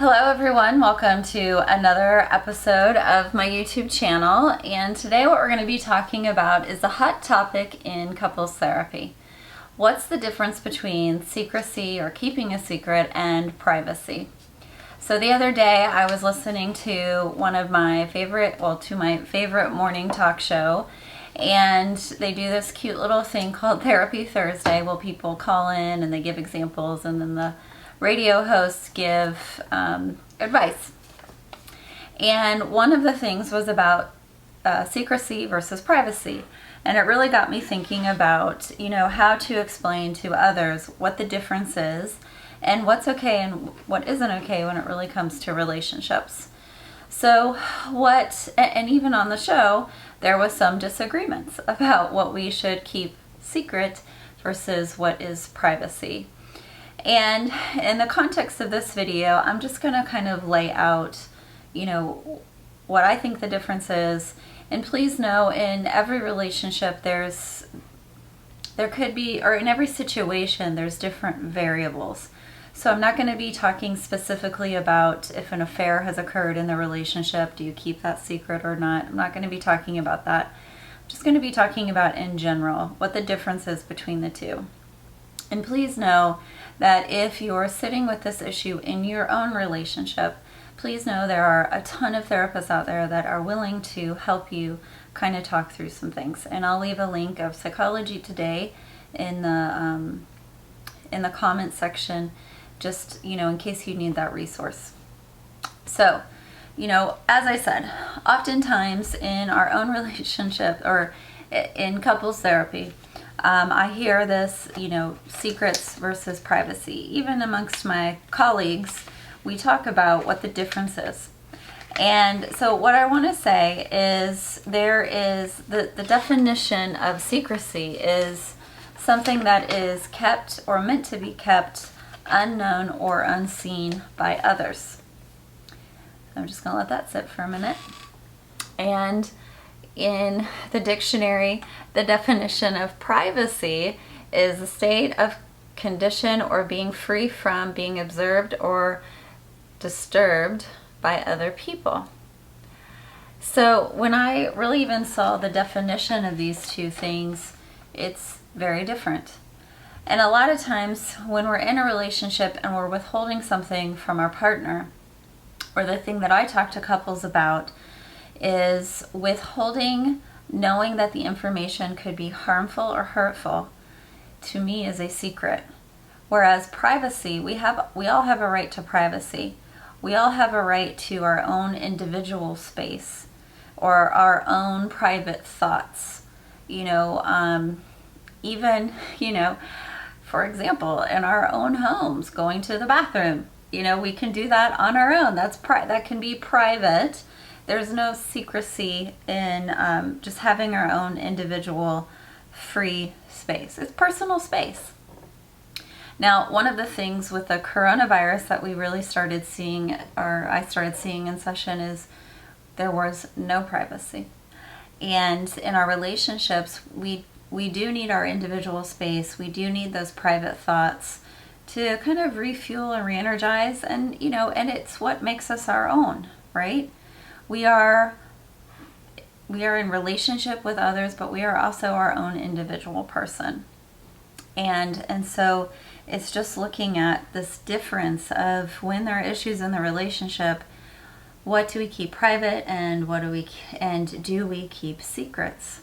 Hello everyone, welcome to another episode of my YouTube channel, and today what we're going to be talking about is a hot topic in couples therapy. What's the difference between secrecy or keeping a secret and privacy? So the other day I was listening to my favorite morning talk show, and they do this cute little thing called Therapy Thursday. Well, people call in and they give examples, and then the radio hosts give advice. And one of the things was about secrecy versus privacy. And it really got me thinking about, how to explain to others what the difference is and what's okay and what isn't okay when it really comes to relationships. So and even on the show, there was some disagreements about what we should keep secret versus what is privacy. And in the context of this video, I'm just going to kind of lay out, what I think the difference is. And please know, in every relationship, in every situation, there's different variables. So I'm not going to be talking specifically about if an affair has occurred in the relationship, do you keep that secret or not? I'm not going to be talking about that. I'm just going to be talking about in general what the difference is between the two. And please know that if you're sitting with this issue in your own relationship, please know there are a ton of therapists out there that are willing to help you kind of talk through some things. And I'll leave a link of Psychology Today in the comment section, just, in case you need that resource. So, as I said, oftentimes in our own relationship or in couples therapy, I hear this, secrets versus privacy. Even amongst my colleagues, we talk about what the difference is. And so what I want to say is there is the definition of secrecy is something that is kept or meant to be kept unknown or unseen by others. I'm just going to let that sit for a minute. And in the dictionary, the definition of privacy is a state of condition or being free from being observed or disturbed by other people. So when I really even saw the definition of these two things, it's very different. And a lot of times when we're in a relationship and we're withholding something from our partner, or the thing that I talk to couples about is withholding, knowing that the information could be harmful or hurtful, to me is a secret. Whereas privacy, we all have a right to privacy. We all have a right to our own individual space or our own private thoughts. Even, for example, in our own homes, going to the bathroom, we can do that on our own. That can be private. There's no secrecy in just having our own individual free space. It's personal space. Now, one of the things with the coronavirus that we really started seeing, or I started seeing in session, is there was no privacy. And in our relationships, we do need our individual space. We do need those private thoughts to kind of refuel and re-energize. And, and it's what makes us our own, right? We are in relationship with others, but we are also our own individual person. And so it's just looking at this difference of when there are issues in the relationship, what do we keep private and do we keep secrets?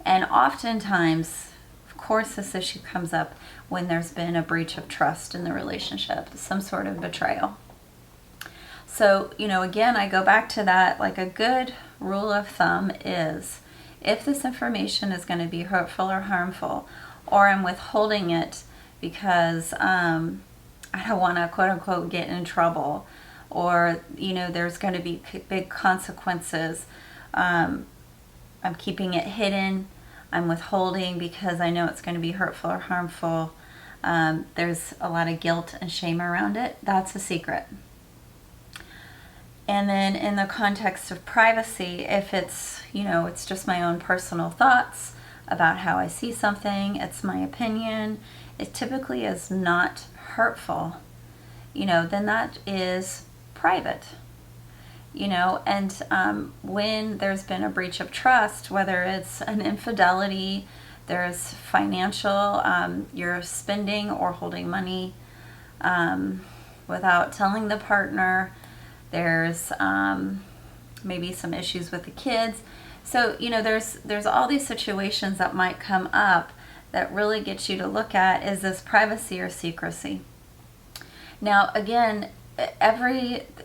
And oftentimes, of course, this issue comes up when there's been a breach of trust in the relationship, some sort of betrayal. So, again, I go back to that, like a good rule of thumb is if this information is going to be hurtful or harmful, or I'm withholding it because I don't want to, quote unquote, get in trouble, or, there's going to be big consequences. I'm keeping it hidden. I'm withholding because I know it's going to be hurtful or harmful. There's a lot of guilt and shame around it. That's a secret. And then in the context of privacy, if it's, it's just my own personal thoughts about how I see something, it's my opinion, it typically is not hurtful, then that is private. And when there's been a breach of trust, whether it's an infidelity, there's financial, you're spending or holding money without telling the partner, there's maybe some issues with the kids. So, there's all these situations that might come up that really get you to look at, is this privacy or secrecy? Now, again,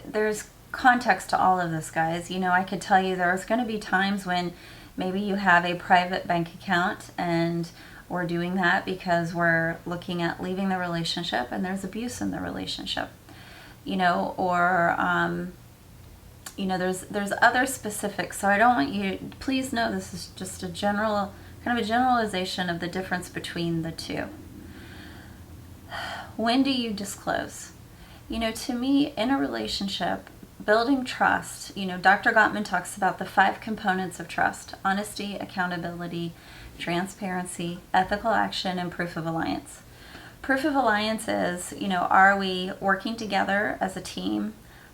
there's context to all of this, guys. I could tell you there's going to be times when maybe you have a private bank account and we're doing that because we're looking at leaving the relationship and there's abuse in the relationship, or there's other specifics. So I don't want you, please know this is just a generalization of the difference between the two. When do you disclose? To me, in a relationship, building trust, Dr. Gottman talks about the 5 components of trust: honesty, accountability, transparency, ethical action, and proof of alliance. Proof of alliance is, are we working together as a team,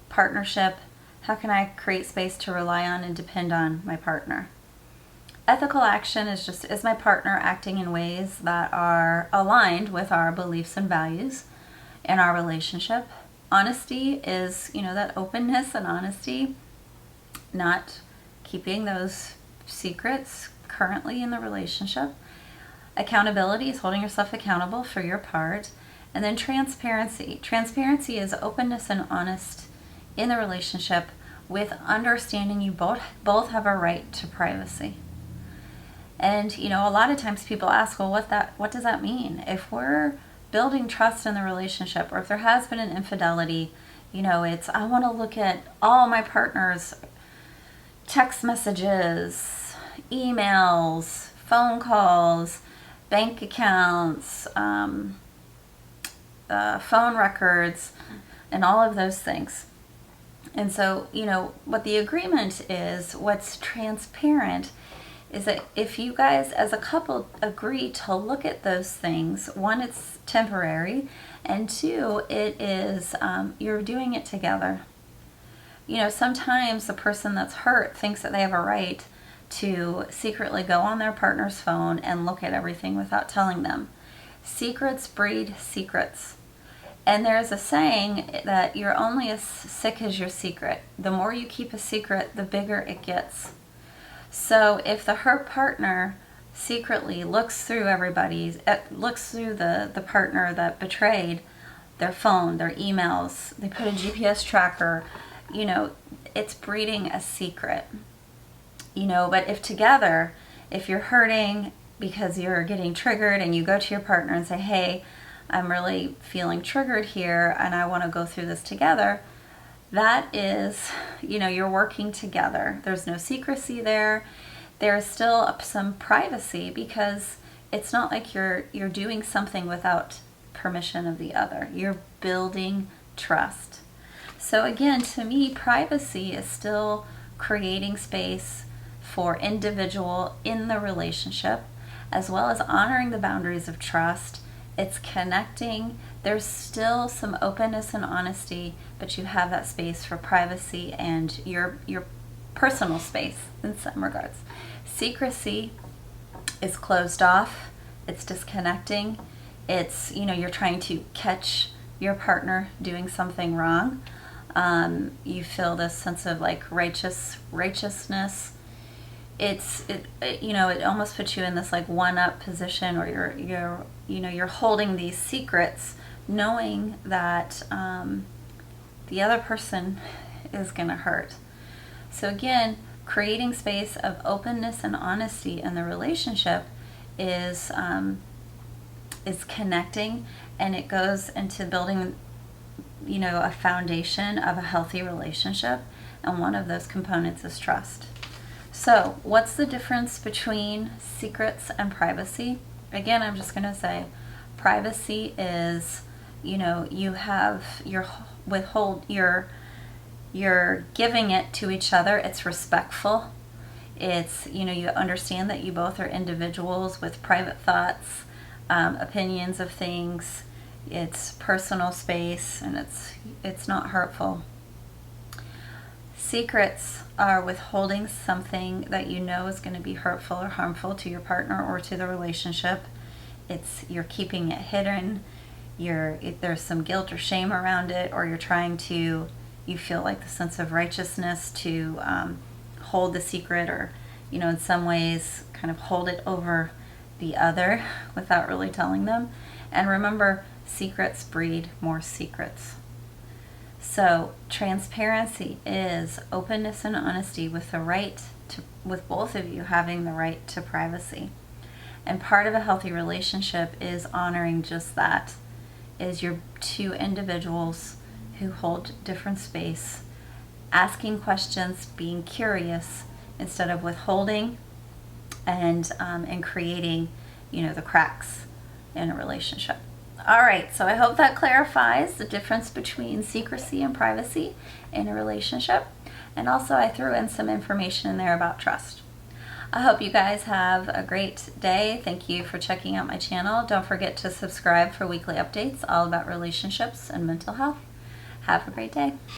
partnership? How can I create space to rely on and depend on my partner? Ethical action is my partner acting in ways that are aligned with our beliefs and values in our relationship? Honesty is, that openness and honesty, not keeping those secrets currently in the relationship. Accountability is holding yourself accountable for your part. And then transparency. Transparency is openness and honest in the relationship with understanding you both have a right to privacy. And, a lot of times people ask, well, what does that mean? If we're building trust in the relationship, or if there has been an infidelity, it's, I want to look at all my partner's text messages, emails, phone calls, bank accounts, phone records, and all of those things. And so, what the agreement is, what's transparent, is that if you guys as a couple agree to look at those things, one, it's temporary, and two, it is, you're doing it together. Sometimes the person that's hurt thinks that they have a right to secretly go on their partner's phone and look at everything without telling them. Secrets breed secrets. And there's a saying that you're only as sick as your secret. The more you keep a secret, the bigger it gets. So if the hurt partner secretly looks through the partner that betrayed, their phone, their emails, they put a GPS tracker, it's breeding a secret. But if you're hurting because you're getting triggered and you go to your partner and say, hey, I'm really feeling triggered here and I want to go through this together, that is, you're working together. There's no secrecy there. There's still some privacy because it's not like you're doing something without permission of the other. You're building trust. So again, to me, privacy is still creating space for individual in the relationship, as well as honoring the boundaries of trust. It's connecting. There's still some openness and honesty, but you have that space for privacy and your personal space in some regards. Secrecy is closed off. It's disconnecting. It's, you're trying to catch your partner doing something wrong. You feel this sense of like righteousness. It almost puts you in this like one-up position, or you're holding these secrets, knowing that the other person is going to hurt. So again, creating space of openness and honesty in the relationship is connecting, and it goes into building, a foundation of a healthy relationship. And one of those components is trust. So what's the difference between secrets and privacy? Again, I'm just going to say privacy is, you're giving it to each other. It's respectful. It's, you understand that you both are individuals with private thoughts, opinions of things. It's personal space, and it's not hurtful. Secrets are withholding something that you know is going to be hurtful or harmful to your partner or to the relationship. You're keeping it hidden. There's some guilt or shame around it, or you feel like the sense of righteousness to hold the secret, or in some ways kind of hold it over the other without really telling them. And remember, secrets breed more secrets. So transparency is openness and honesty with with both of you having the right to privacy. And part of a healthy relationship is honoring just that, is your two individuals who hold different space, asking questions, being curious instead of withholding and creating, the cracks in a relationship. All right, so I hope that clarifies the difference between secrecy and privacy in a relationship. And also I threw in some information in there about trust. I hope you guys have a great day. Thank you for checking out my channel. Don't forget to subscribe for weekly updates all about relationships and mental health. Have a great day.